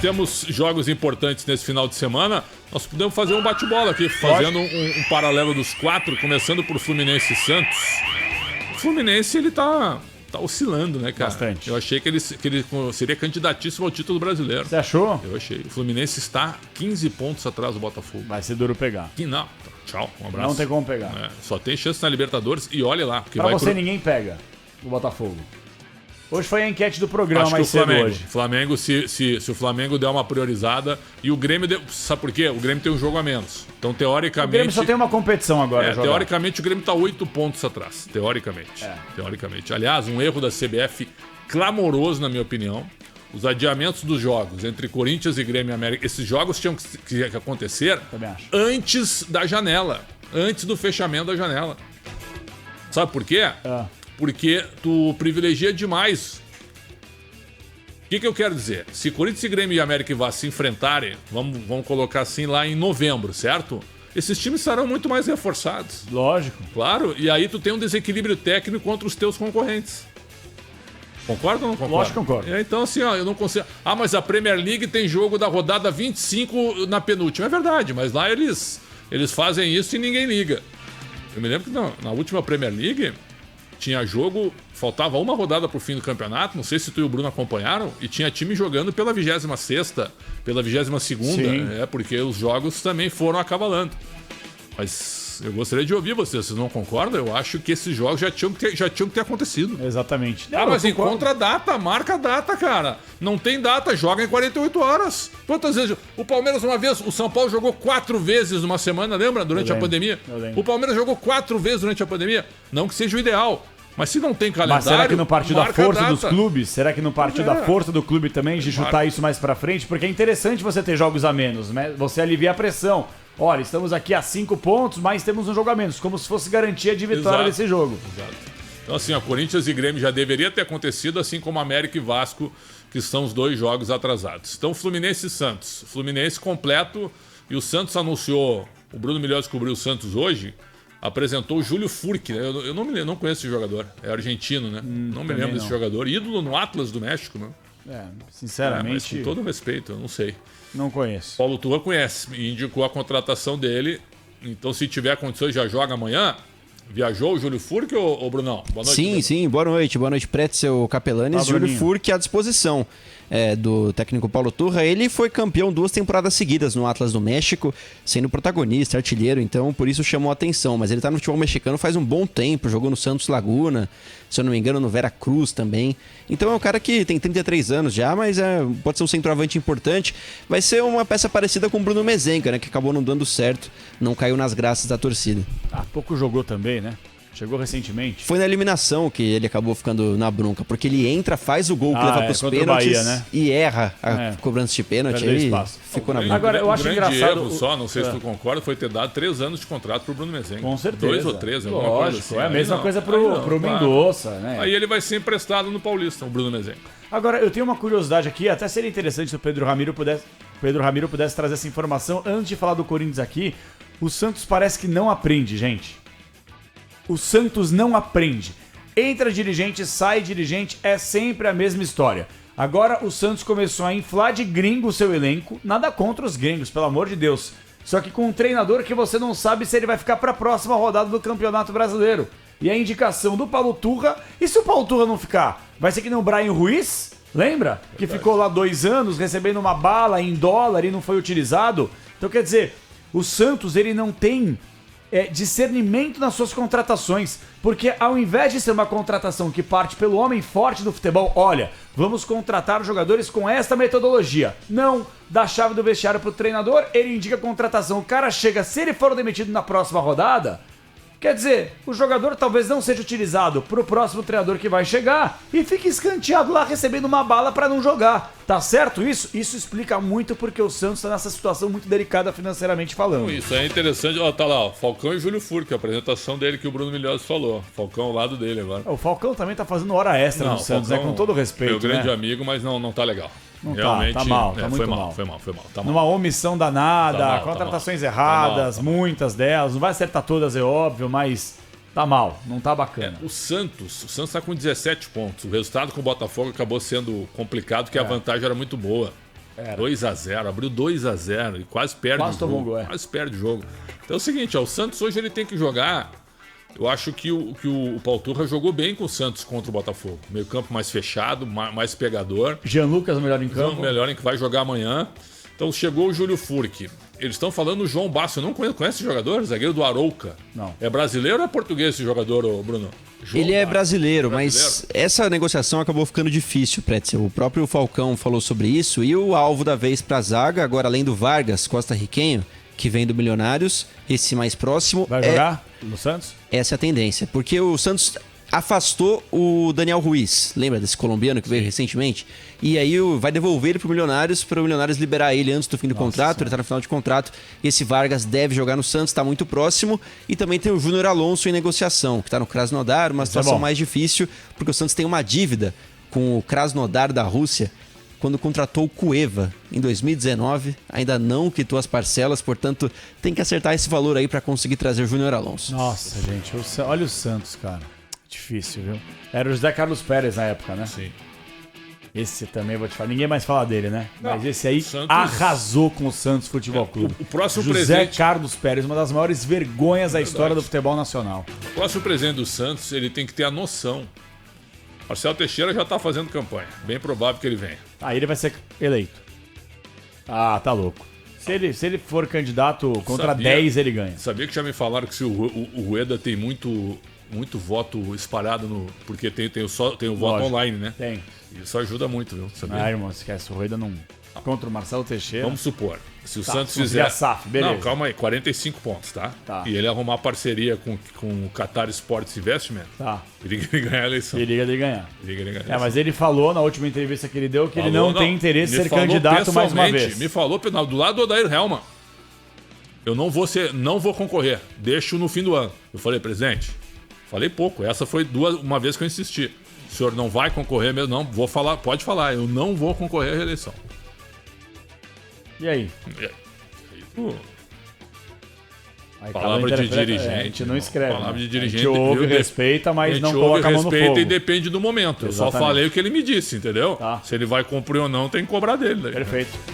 temos jogos importantes nesse final de semana. Nós podemos fazer um bate-bola aqui, fazendo um paralelo dos 4, começando por Fluminense e Santos. O Fluminense, ele tá oscilando, né, cara? Bastante. Eu achei que ele seria candidatíssimo ao título brasileiro. Você achou? Eu achei. O Fluminense está 15 pontos atrás do Botafogo. Vai ser duro pegar. Não, tchau, um abraço. Não tem como pegar. Só tem chance na Libertadores e olha lá. Pra você, ninguém pega o Botafogo. Hoje foi a enquete do programa mais cedo hoje. Flamengo, se o Flamengo der uma priorizada e o Grêmio... Sabe por quê? O Grêmio tem um jogo a menos. Então, teoricamente... O Grêmio só tem uma competição agora. Teoricamente, o Grêmio tá 8 pontos atrás. Teoricamente. Aliás, um erro da CBF clamoroso, na minha opinião. Os adiamentos dos jogos entre Corinthians e Grêmio e América... Esses jogos tinham que acontecer antes da janela. Antes do fechamento da janela. Sabe por quê? Porque tu privilegia demais. O que eu quero dizer? Se Corinthians e Grêmio e América e Vasco se enfrentarem, vamos colocar assim lá em novembro, certo? Esses times estarão muito mais reforçados. Lógico. Claro, e aí tu tem um desequilíbrio técnico contra os teus concorrentes. Concorda ou não concorda? Lógico que concordo. Então assim, ó, eu não consigo... mas a Premier League tem jogo da rodada 25 na penúltima. É verdade, mas lá eles fazem isso e ninguém liga. Eu me lembro que na última Premier League... Tinha jogo, faltava uma rodada pro fim do campeonato, não sei se tu e o Bruno acompanharam, e tinha time jogando pela 26ª, pela 22ª, porque os jogos também foram acavalando. Mas eu gostaria de ouvir vocês não concordam? Eu acho que esses jogos já tinham que ter acontecido. Exatamente. Mas encontra a data, marca a data, cara. Não tem data, joga em 48 horas. Quantas vezes? O Palmeiras uma vez, o São Paulo jogou 4 vezes numa semana, lembra? Durante a pandemia. O Palmeiras jogou 4 vezes durante a pandemia. Não que seja o ideal. Mas se não tem calendário... Mas será que no partido da força dos clubes? Será que no partido da força do clube também, de chutar isso mais pra frente? Porque é interessante você ter jogos a menos, né? Você alivia a pressão. Olha, estamos aqui a 5 pontos, mas temos um jogo a menos. Como se fosse garantia de vitória desse jogo. Exato. Então assim, Corinthians e Grêmio já deveria ter acontecido, assim como América e Vasco, que são os 2 jogos atrasados. Então Fluminense e Santos. Fluminense completo e o Santos anunciou... O Bruno Milhões cobriu o Santos hoje... Apresentou o Júlio Furque, né? Eu não conheço esse jogador. É argentino, né? Não me lembro desse jogador. Ídolo no Atlas do México, né? Sinceramente... mas com todo respeito, eu não sei. Não conheço. Paulo Turra conhece e indicou a contratação dele. Então, se tiver condições, já joga amanhã. Viajou o Júlio Furque ou Brunão? Boa noite. Sim. Boa noite. Boa noite, Pretzel Capelanes. Júlio Furque à disposição do técnico Paulo Turra. Ele foi campeão 2 temporadas seguidas no Atlas do México, sendo protagonista, artilheiro, então por isso chamou a atenção. Mas ele tá no futebol mexicano faz um bom tempo, jogou no Santos Laguna, se eu não me engano no Vera Cruz também. Então é um cara que tem 33 anos já, mas pode ser um centroavante importante. Vai ser uma peça parecida com o Bruno Mezenga, né, que acabou não dando certo, não caiu nas graças da torcida. Pouco jogou também, né? Chegou recentemente. Foi na eliminação que ele acabou ficando na bronca, porque ele entra, faz o gol que leva pros pênaltis Bahia, né? E erra a cobrança de pênalti. Aí ficou na bronca. Agora, eu acho engraçado... Erro só, não sei se tu concorda, foi ter dado 3 anos de contrato pro Bruno Mezenga. Com certeza. 2 ou 3, alguma coisa assim. É a mesma coisa pro Mendonça, né? Aí ele vai ser emprestado no Paulista, o Bruno Mezenga. Agora, eu tenho uma curiosidade aqui, até seria interessante se o Pedro Ramiro pudesse trazer essa informação. Antes de falar do Corinthians aqui, o Santos parece que não aprende, gente. O Santos não aprende. Entra dirigente, sai dirigente, é sempre a mesma história. Agora o Santos começou a inflar de gringo o seu elenco. Nada contra os gringos, pelo amor de Deus. Só que com um treinador que você não sabe se ele vai ficar para a próxima rodada do Campeonato Brasileiro. E a indicação do Paulo Turra. E se o Paulo Turra não ficar? Vai ser que nem o Brian Ruiz? Lembra? Que ficou lá 2 anos recebendo uma bala em dólar e não foi utilizado. Então quer dizer, o Santos ele não tem... discernimento nas suas contratações, porque ao invés de ser uma contratação que parte pelo homem forte do futebol, olha, vamos contratar jogadores com esta metodologia, não dá a chave do vestiário pro treinador, ele indica a contratação, o cara chega, se ele for demitido na próxima rodada, quer dizer, o jogador talvez não seja utilizado pro próximo treinador que vai chegar e fique escanteado lá recebendo uma bala para não jogar. Tá certo isso? Isso explica muito porque o Santos tá nessa situação muito delicada financeiramente falando. Isso é interessante. Tá lá, Falcão e Júlio Furque, a apresentação dele que o Bruno Milhões falou. Falcão ao lado dele agora. O Falcão também tá fazendo hora extra no Santos, Falcão, com todo respeito. Meu grande amigo, mas não tá legal. Não realmente, tá mal, tá muito mal. Foi mal. Tá mal. Numa omissão danada, contratações erradas, muitas delas. Não vai acertar todas, é óbvio, mas tá mal, não tá bacana. O Santos tá com 17 pontos. O resultado com o Botafogo acabou sendo complicado, porque a vantagem era muito boa. 2x0, abriu 2x0 e quase perde Quase o tomou jogo. um gol, Quase perde o jogo. Então é o seguinte, o Santos hoje ele tem que jogar. Eu acho que o Paulo Turra jogou bem com o Santos contra o Botafogo. Meio campo mais fechado, mais pegador. Jean Lucas melhor em campo. Melhor em que vai jogar amanhã. Então chegou o Júlio Furque. Eles estão falando do João Basso. Eu não conhece esse jogador? Zagueiro do Arouca. Não. É brasileiro ou é português esse jogador, Bruno? João Ele é Basso. brasileiro, mas essa negociação acabou ficando difícil, Pretzel. O próprio Falcão falou sobre isso e o alvo da vez para a zaga, agora além do Vargas, costarriquenho, que vem do Milionários, esse mais próximo. Vai jogar no Santos? Essa é a tendência, porque o Santos afastou o Daniel Ruiz, lembra desse colombiano que veio recentemente? E aí vai devolver ele para o Milionários liberar ele antes do fim do contrato, ele está no final de contrato. Esse Vargas deve jogar no Santos, está muito próximo. E também tem o Júnior Alonso em negociação, que está no Krasnodar, uma situação mais difícil, porque o Santos tem uma dívida com o Krasnodar da Rússia, quando contratou o Cueva em 2019, ainda não quitou as parcelas, portanto tem que acertar esse valor aí para conseguir trazer o Júnior Alonso. Nossa, gente, olha o Santos, cara. Difícil, viu? Era o José Carlos Pérez na época, né? Sim. Esse também, vou te falar, ninguém mais fala dele, né? Não, mas esse aí Santos... arrasou com o Santos Futebol Clube. O próximo José presente... Carlos Pérez, uma das maiores vergonhas da história do futebol nacional. O próximo presidente do Santos, ele tem que ter a noção. Marcelo Teixeira já tá fazendo campanha. Bem provável que ele venha. Aí ele vai ser eleito. Ah, tá louco. Se ele for candidato contra 10, ele ganha. Sabia que já me falaram que se o Rueda tem muito voto espalhado no... Porque tem o voto online, né? Tem. Isso ajuda muito, viu? Sabia? Ah, irmão, esquece. O Rueda não... Contra o Marcelo Teixeira. Vamos supor, se o Santos conseguir fizer... a SAF, beleza. Não, calma aí, 45 pontos, tá? E ele arrumar parceria com o Qatar Sports Investment, Tá. ele ganhar a eleição. Periga de ganhar. Ele ganha a É, eleição. mas ele falou na última entrevista que ele deu que ele não tem interesse em me ser falou candidato mais uma pessoalmente, vez. Me falou do lado do Odair Helman. Eu não vou concorrer. Deixo no fim do ano. Eu falei, presidente, falei pouco. Essa foi uma vez que eu insisti. O senhor não vai concorrer mesmo? Não, vou falar, pode falar. Eu não vou concorrer à reeleição. E aí? Aí Palavra de dirigente. A gente não escreve. Palavra de dirigente. A gente ouve, respeita, mas não coloca a mão no fogo. Respeita e depende do momento. Exatamente. Eu só falei o que ele me disse, entendeu? Tá. Se ele vai cumprir ou não, tem que cobrar dele. Daí. Perfeito.